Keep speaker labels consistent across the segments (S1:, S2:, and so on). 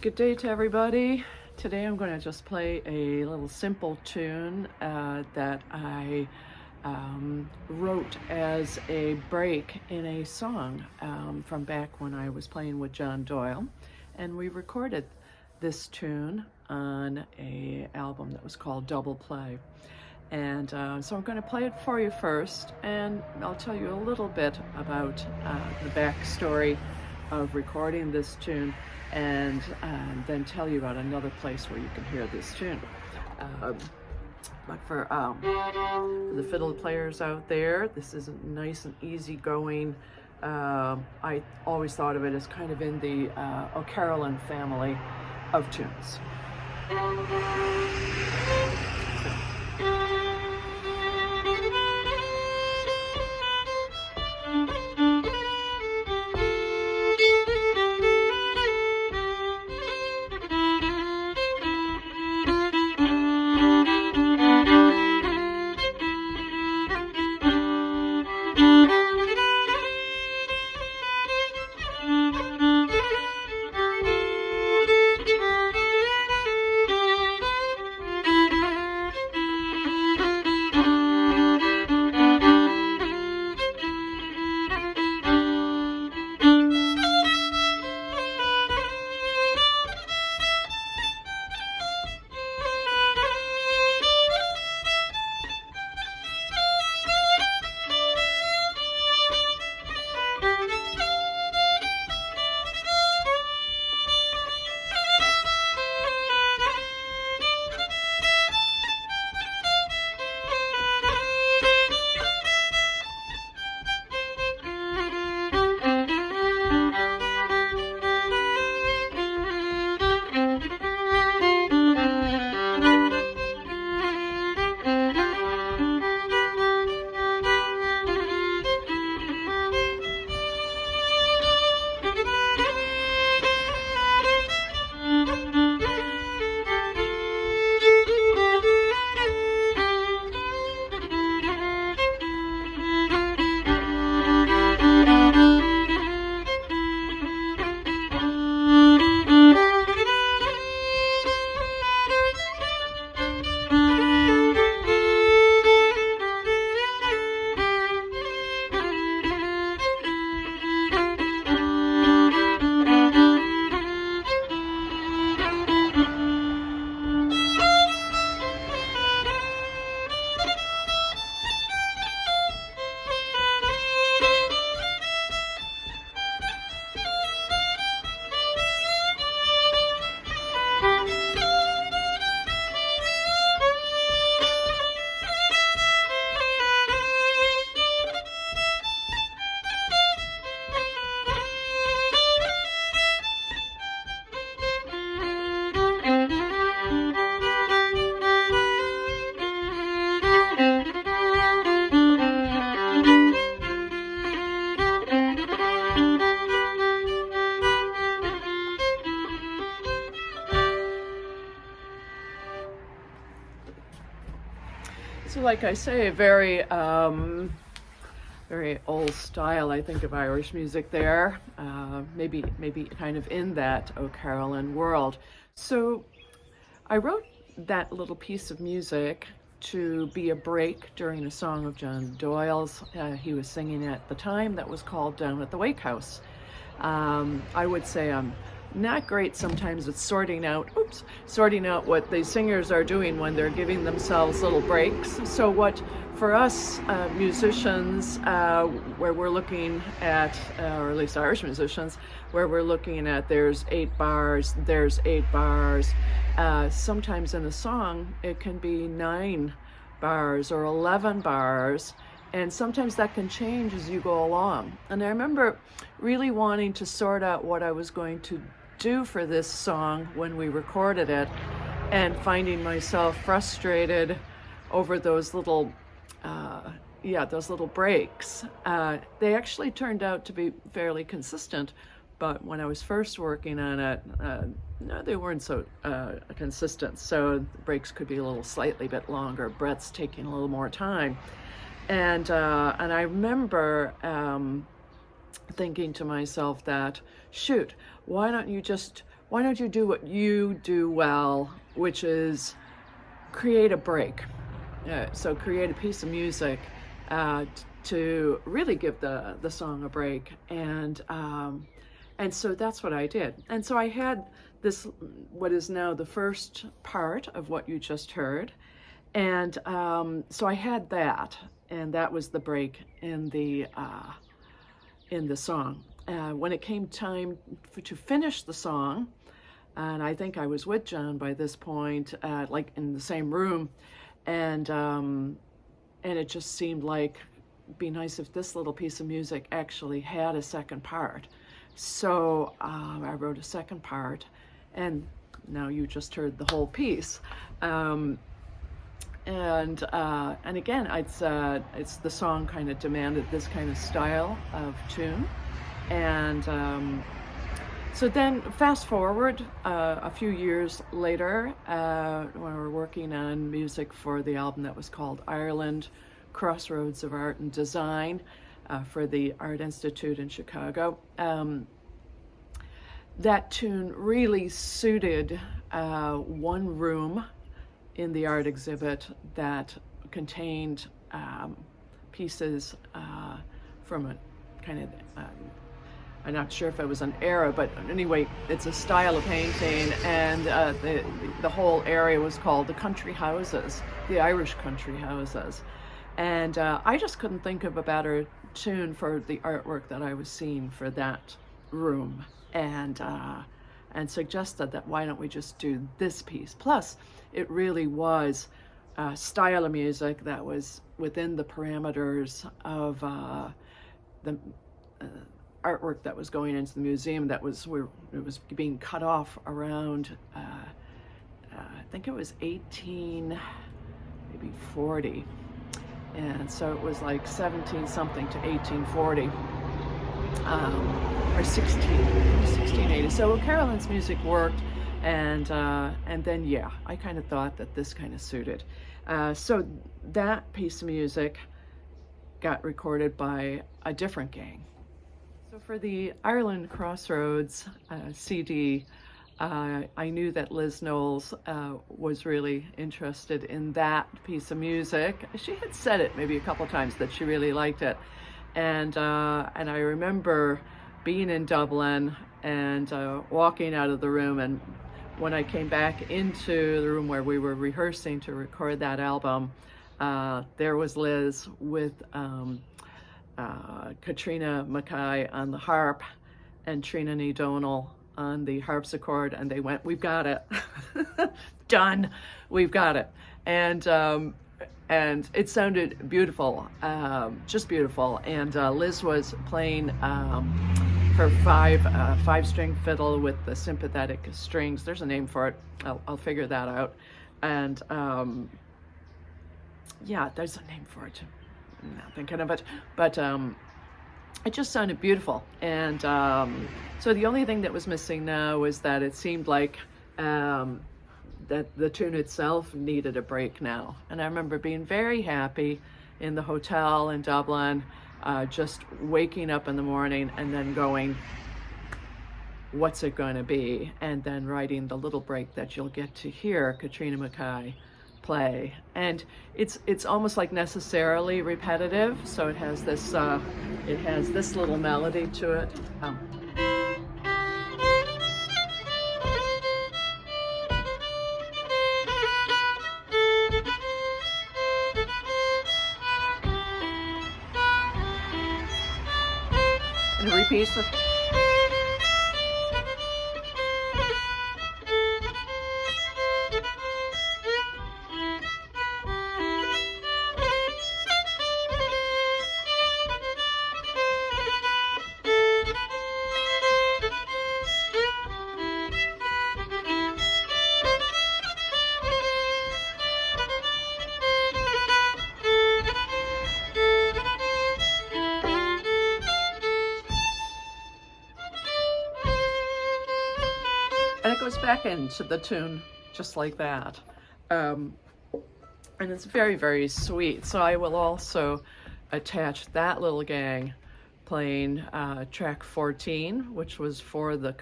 S1: Good day to everybody. Today I'm going to just play a little simple tune that I wrote as a break in a song from back when I was playing with John Doyle, and we recorded this tune on a album that was called Double Play. And so I'm going to play it for you first, and I'll tell you a little bit about the backstory of recording this tune, and then tell you about another place where you can hear this tune. But for the fiddle players out there, this is a nice and easy going. I always thought of it as kind of in the O'Carroll family of tunes. So like I say, very old style, I think, of Irish music there, maybe kind of in that O'Carroll world. So I wrote that little piece of music to be a break during a song of John Doyle's. He was singing at the time that was called Down at the Wake House. I would say I'm not great sometimes at sorting out what the singers are doing when they're giving themselves little breaks. So what for us musicians, where we're looking at, or at least Irish musicians, where we're looking at there's 8 bars, sometimes in a song it can be 9 bars or 11 bars, and sometimes that can change as you go along. And I remember really wanting to sort out what I was going to do for this song when we recorded it, and finding myself frustrated over those little breaks. They actually turned out to be fairly consistent, but when I was first working on it, no, they weren't so consistent. So the breaks could be a little slightly bit longer, breaths taking a little more time. And I remember thinking to myself that, shoot, why don't you just why don't you do what you do well, which is create a break. So create a piece of music to really give the song a break. And so that's what I did. And so I had this, what is now the first part of what you just heard. And so I had that, and that was the break in the song. When it came time to finish the song, and I think I was with John by this point, like in the same room, and it just seemed like it'd be nice if this little piece of music actually had a second part. So I wrote a second part, and now you just heard the whole piece. And again, it's the song kind of demanded this kind of style of tune. And so then fast forward a few years later, when we were working on music for the album that was called Ireland, Crossroads of Art and Design, for the Art Institute in Chicago. That tune really suited one room in the art exhibit that contained pieces from a kind of, I'm not sure if it was an era, but anyway, it's a style of painting, and the whole area was called the country houses, the Irish country houses. And I just couldn't think of a better tune for the artwork that I was seeing for that room, and suggested that why don't we just do this piece. Plus, it really was a style of music that was within the parameters of the artwork that was going into the museum. That was where it was being cut off around, I think it was 1840. And so it was like 17 something to 1840, or 1680. So Carolyn's music worked, and then yeah, I kind of thought that this kind of suited. So that piece of music got recorded by a different gang. So for the Ireland Crossroads CD, I knew that Liz Knowles was really interested in that piece of music. She had said it maybe a couple times that she really liked it, and I remember being in Dublin and walking out of the room, and when I came back into the room where we were rehearsing to record that album, there was Liz with Katrina Mackay on the harp and Trina O'Donnell on the harpsichord, and they went, "We've got it." Done. We've got it. And it sounded beautiful, just beautiful. And Liz was playing her five-string fiddle with the sympathetic strings. There's a name for it. I'll figure that out. And yeah, there's a name for it. I'm not thinking of it, but it just sounded beautiful. And so the only thing that was missing now was that it seemed like that the tune itself needed a break now. And I remember being very happy in the hotel in Dublin, just waking up in the morning and then going, what's it going to be? And then writing the little break that you'll get to hear Katrina Mackay play. And it's almost like necessarily repetitive, so it has this little melody to it. And it repeats it. And it goes back into the tune just like that. And it's very, very sweet. So I will also attach that little gang playing track 14, which was for the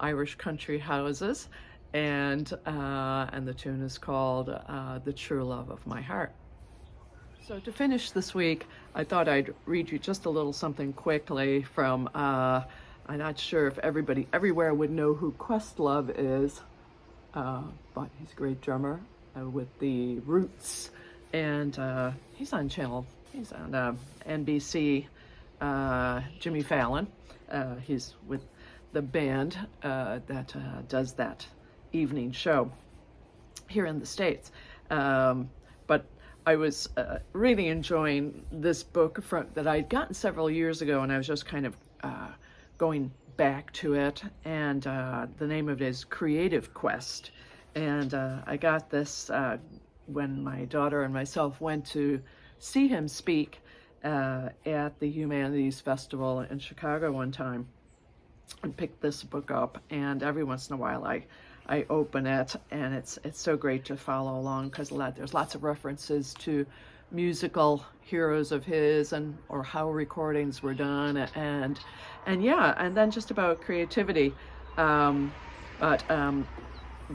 S1: Irish country houses, and the tune is called The True Love of My Heart. So to finish this week, I thought I'd read you just a little something quickly from, I'm not sure if everybody everywhere would know who Questlove is, but he's a great drummer with the Roots, and he's on NBC, Jimmy Fallon. He's with the band that does that evening show here in the States. But I was really enjoying this book that I'd gotten several years ago, and I was just kind of going back to it, and the name of it is Creative Quest. And I got this when my daughter and myself went to see him speak at the Humanities Festival in Chicago one time, and picked this book up, and every once in a while I open it, and it's so great to follow along, because there's lots of references to musical heroes of his, or how recordings were done, and then just about creativity.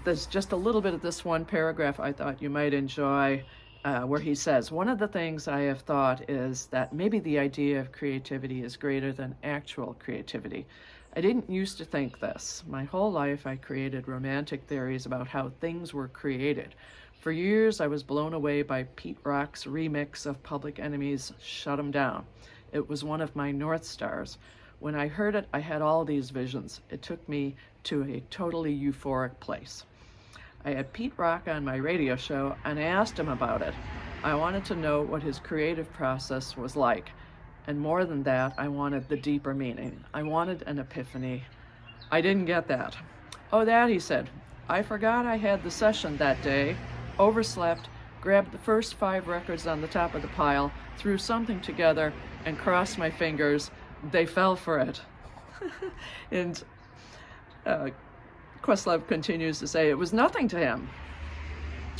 S1: There's just a little bit of this one paragraph I thought you might enjoy, where he says, "One of the things I have thought is that maybe the idea of creativity is greater than actual creativity. I didn't used to think this. My whole life I created romantic theories about how things were created. For years I was blown away by Pete Rock's remix of Public Enemy's Shut 'Em Down. It was one of my North Stars. When I heard it, I had all these visions. It took me to a totally euphoric place. I had Pete Rock on my radio show, and I asked him about it. I wanted to know what his creative process was like. And more than that, I wanted the deeper meaning. I wanted an epiphany. I didn't get that. Oh, that," he said. "I forgot I had the session that day, overslept, grabbed the first 5 records on the top of the pile, threw something together, and crossed my fingers. They fell for it." And Questlove continues to say, "It was nothing to him.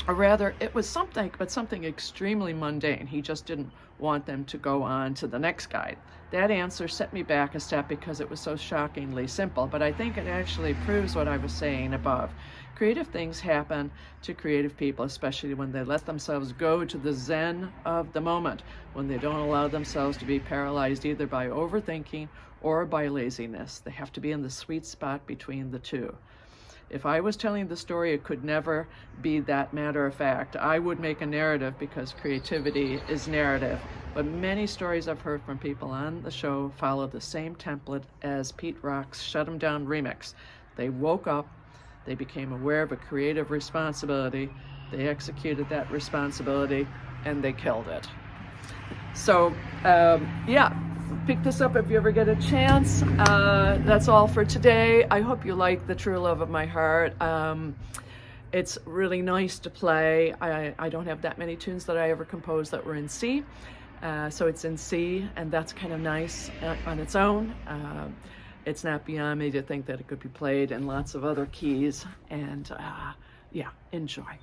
S1: Or rather, it was something, but something extremely mundane. He just didn't want them to go on to the next guy. That answer set me back a step because it was so shockingly simple, but I think it actually proves what I was saying above. Creative things happen to creative people, especially when they let themselves go to the zen of the moment, when they don't allow themselves to be paralyzed either by overthinking or by laziness. They have to be in the sweet spot between the two. If I was telling the story, it could never be that matter of fact. I would make a narrative because creativity is narrative. But many stories I've heard from people on the show follow the same template as Pete Rock's Shut 'Em Down remix. They woke up, they became aware of a creative responsibility, they executed that responsibility, and they killed it." So, pick this up if you ever get a chance. That's all for today. I hope you like The True Love of My Heart. It's really nice to play. I don't have that many tunes that I ever composed that were in C. So it's in C, and that's kind of nice on its own. It's not beyond me to think that it could be played in lots of other keys. And enjoy.